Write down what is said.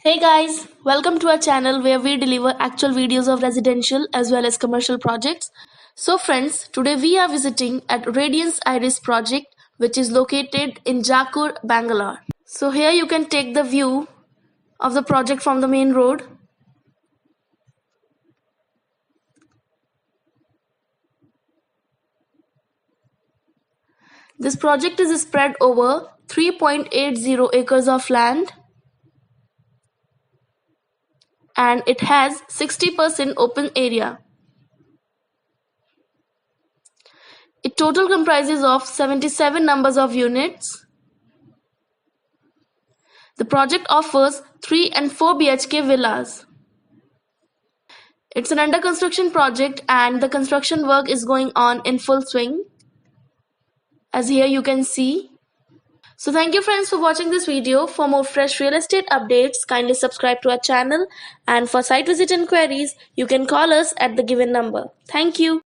Hey guys, welcome to our channel where we deliver actual videos of residential as well as commercial projects. So friends, today we are visiting at Radiance Iris project which is located in Jakkur, Bangalore. So here you can take the view of the project from the main road. This project is spread over 3.80 acres of land and it has 60% open area. It total comprises of 77 numbers of units. The project offers 3 and 4 BHK villas. It's an under construction project and the construction work is going on in full swing, as here you can see. So thank you friends for watching this video. For more fresh real estate updates, kindly subscribe to our channel, and for site visit inquiries, you can call us at the given number. Thank you.